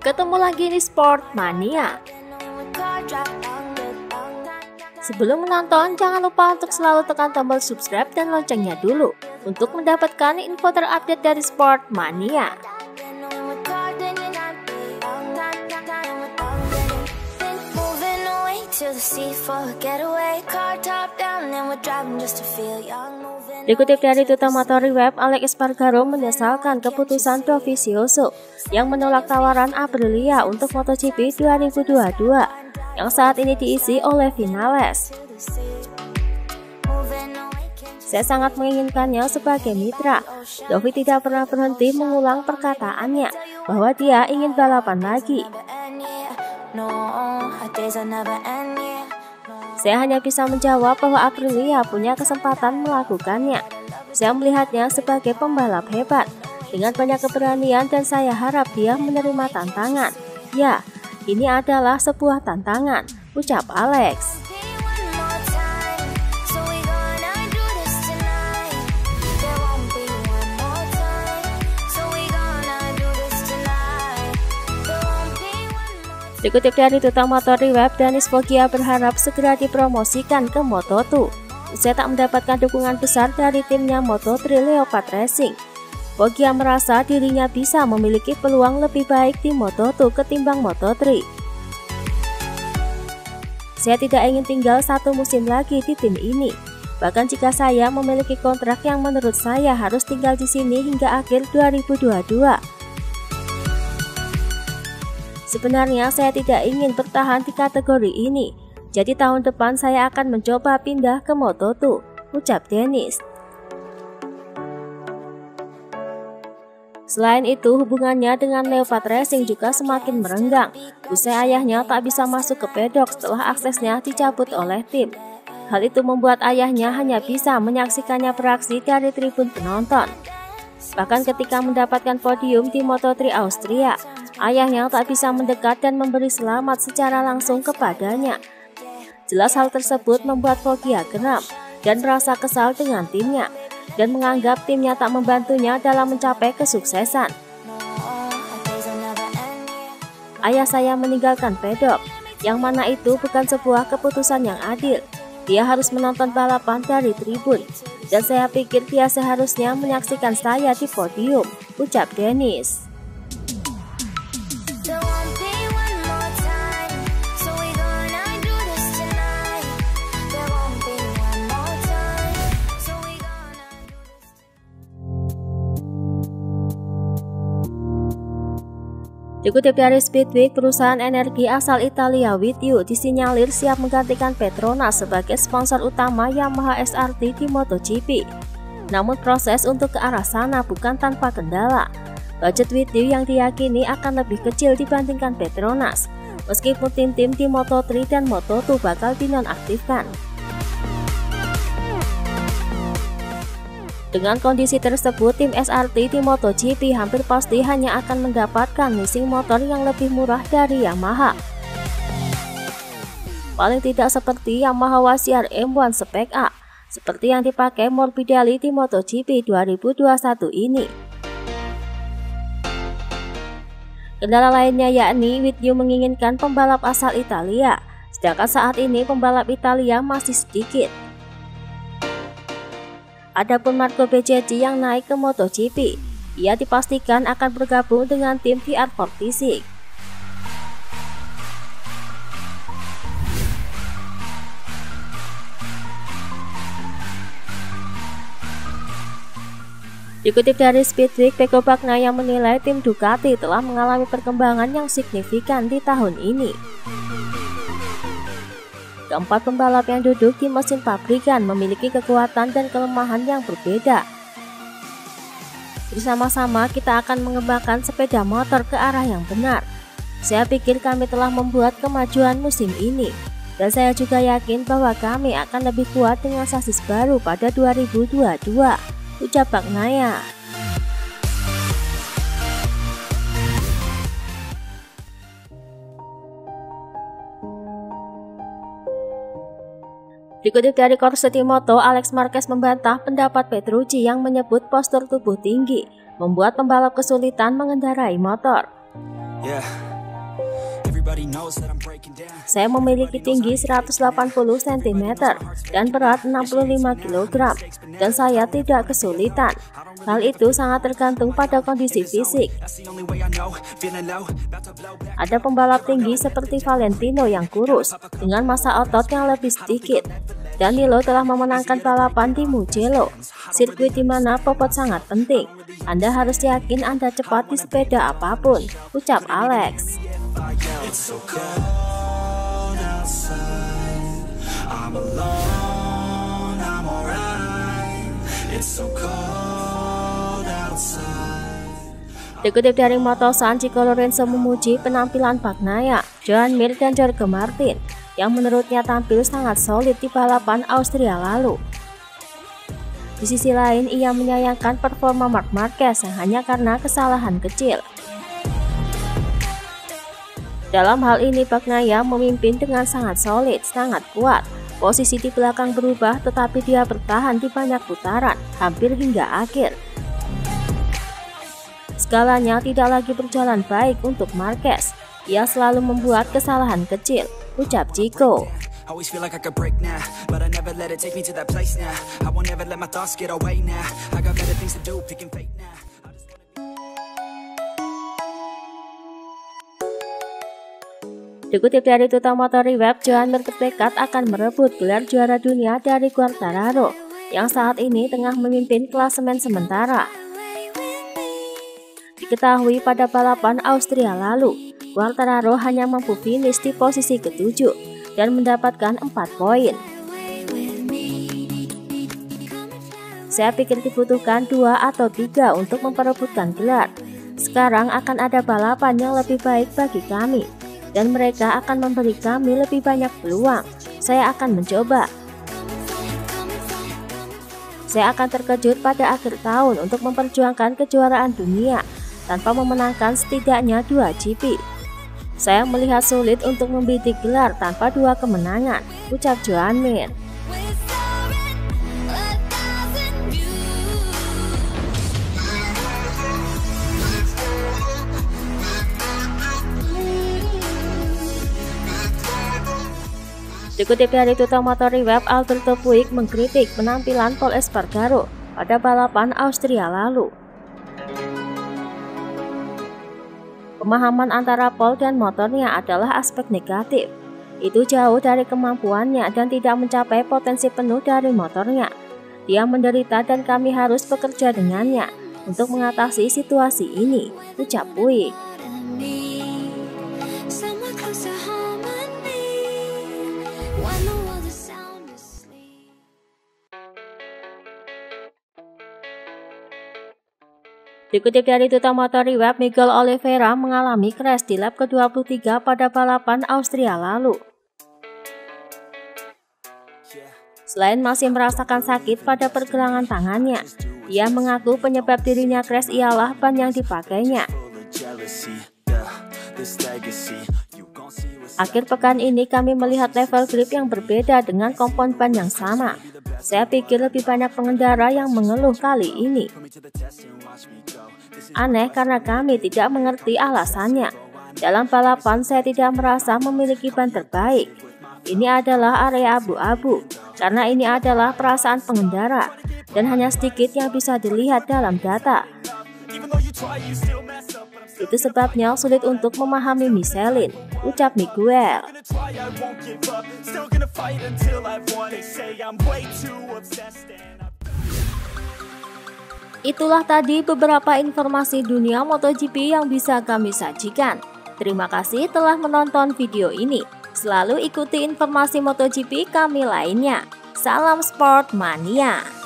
Ketemu lagi di Sport Mania. Sebelum menonton, jangan lupa untuk selalu tekan tombol subscribe dan loncengnya dulu untuk mendapatkan info terupdate dari Sport Mania. Dikutip dari Tuta Motori Web, Alex Espargaro menyesalkan keputusan Dovizioso yang menolak tawaran Aprilia untuk MotoGP 2022 yang saat ini diisi oleh Vinales. Saya sangat menginginkannya sebagai mitra. Dovi tidak pernah berhenti mengulang perkataannya bahwa dia ingin balapan lagi. Saya hanya bisa menjawab bahwa Aprilia punya kesempatan melakukannya. Saya melihatnya sebagai pembalap hebat dengan banyak keberanian dan saya harap dia menerima tantangan. Ya, ini adalah sebuah tantangan, ucap Alex. Dikutip dari Tuta Motori Web, Danis Foggia berharap segera dipromosikan ke Moto2. Usai tak mendapatkan dukungan besar dari timnya Moto3 Leopard Racing, Foggia merasa dirinya bisa memiliki peluang lebih baik di Moto2 ketimbang Moto3. Saya tidak ingin tinggal satu musim lagi di tim ini. Bahkan jika saya memiliki kontrak yang menurut saya harus tinggal di sini hingga akhir 2022. Sebenarnya saya tidak ingin bertahan di kategori ini, jadi tahun depan saya akan mencoba pindah ke Moto2, ucap Danis. Selain itu, hubungannya dengan Leopard Racing juga semakin merenggang, usai ayahnya tak bisa masuk ke pedok setelah aksesnya dicabut oleh tim. Hal itu membuat ayahnya hanya bisa menyaksikannya beraksi dari tribun penonton. Bahkan ketika mendapatkan podium di Moto3 Austria, ayahnya tak bisa mendekat dan memberi selamat secara langsung kepadanya. Jelas hal tersebut membuat Foggia geram dan merasa kesal dengan timnya dan menganggap timnya tak membantunya dalam mencapai kesuksesan. Ayah saya meninggalkan pedok, yang mana itu bukan sebuah keputusan yang adil. Dia harus menonton balapan dari tribun, dan saya pikir dia seharusnya menyaksikan saya di podium, ucap Danis. Dikutip dari Speedweek, perusahaan energi asal Italia Withyu disinyalir siap menggantikan Petronas sebagai sponsor utama Yamaha SRT di MotoGP. Namun proses untuk ke arah sana bukan tanpa kendala. Budget Withyu yang diyakini akan lebih kecil dibandingkan Petronas, meskipun tim-tim di Moto3 dan Moto2 bakal dinonaktifkan. Dengan kondisi tersebut, tim SRT di MotoGP hampir pasti hanya akan mendapatkan leasing motor yang lebih murah dari Yamaha. Paling tidak seperti Yamaha YCR M1 Spec A, seperti yang dipakai Morbidelli di MotoGP 2021 ini. Kendala lainnya yakni Withyu menginginkan pembalap asal Italia, sedangkan saat ini pembalap Italia masih sedikit. Adapun Marco Bezzecchi yang naik ke MotoGP, ia dipastikan akan bergabung dengan tim VR46. Dikutip dari Speedweek, Pecco Bagnaia menilai tim Ducati telah mengalami perkembangan yang signifikan di tahun ini. Keempat pembalap yang duduk di mesin pabrikan memiliki kekuatan dan kelemahan yang berbeda. Bersama-sama kita akan mengembangkan sepeda motor ke arah yang benar. Saya pikir kami telah membuat kemajuan musim ini, dan saya juga yakin bahwa kami akan lebih kuat dengan sasis baru pada 2022, ucap Bagnaia. Dikutip dari Corsetti Moto, Alex Marquez membantah pendapat Petrucci yang menyebut postur tubuh tinggi membuat pembalap kesulitan mengendarai motor. Saya memiliki tinggi 180 cm dan berat 65 kg, dan saya tidak kesulitan. Hal itu sangat tergantung pada kondisi fisik. Ada pembalap tinggi seperti Valentino yang kurus, dengan massa otot yang lebih sedikit. Danilo telah memenangkan balapan di Mugello, sirkuit di mana bobot sangat penting. Anda harus yakin Anda cepat di sepeda apapun, ucap Alex. Dikutip dari Motosan, Chico Lorenzo memuji penampilan Bagnaia, Joan Mir, dan Jorge Martin yang menurutnya tampil sangat solid di balapan Austria lalu. Di sisi lain, ia menyayangkan performa Marc Marquez yang hanya karena kesalahan kecil. Dalam hal ini, Bagnaia memimpin dengan sangat solid, sangat kuat. Posisi di belakang berubah, tetapi dia bertahan di banyak putaran, hampir hingga akhir. Segalanya tidak lagi berjalan baik untuk Marquez. Ia selalu membuat kesalahan kecil, ucap Chico. Dikutip dari Tuta Motori Web, Joan Mir bertekad akan merebut gelar juara dunia dari Quartararo yang saat ini tengah memimpin klasemen sementara. Diketahui pada balapan Austria lalu, Quartararo hanya mampu finish di posisi ke-7 dan mendapatkan 4 poin. Saya pikir dibutuhkan 2 atau 3 untuk memperebutkan gelar. Sekarang akan ada balapan yang lebih baik bagi kami, dan mereka akan memberi kami lebih banyak peluang. Saya akan mencoba. Saya akan terkejut pada akhir tahun untuk memperjuangkan kejuaraan dunia tanpa memenangkan setidaknya 2 GP. Saya melihat sulit untuk membidik gelar tanpa 2 kemenangan, ucap Joan Mir. Dikutip dari Tuta Motori Web, Alberto Puig mengkritik penampilan Pol Espargaro pada balapan Austria lalu. Pemahaman antara Pol dan motornya adalah aspek negatif. Itu jauh dari kemampuannya dan tidak mencapai potensi penuh dari motornya. Dia menderita dan kami harus bekerja dengannya untuk mengatasi situasi ini, ucap Puig. Dikutip dari Tuta Motori Web, Miguel Oliveira mengalami crash di lap ke-23 pada balapan Austria lalu. Selain masih merasakan sakit pada pergelangan tangannya, dia mengaku penyebab dirinya crash ialah ban yang dipakainya. Akhir pekan ini kami melihat level grip yang berbeda dengan kompon ban yang sama. Saya pikir lebih banyak pengendara yang mengeluh kali ini. Aneh karena kami tidak mengerti alasannya. Dalam balapan saya tidak merasa memiliki ban terbaik. Ini adalah area abu-abu, karena ini adalah perasaan pengendara, dan hanya sedikit yang bisa dilihat dalam data. Itu sebabnya sulit untuk memahami Michelin, ucap Miguel. Itulah tadi beberapa informasi dunia MotoGP yang bisa kami sajikan. Terima kasih telah menonton video ini. Selalu ikuti informasi MotoGP kami lainnya. Salam Sport Mania.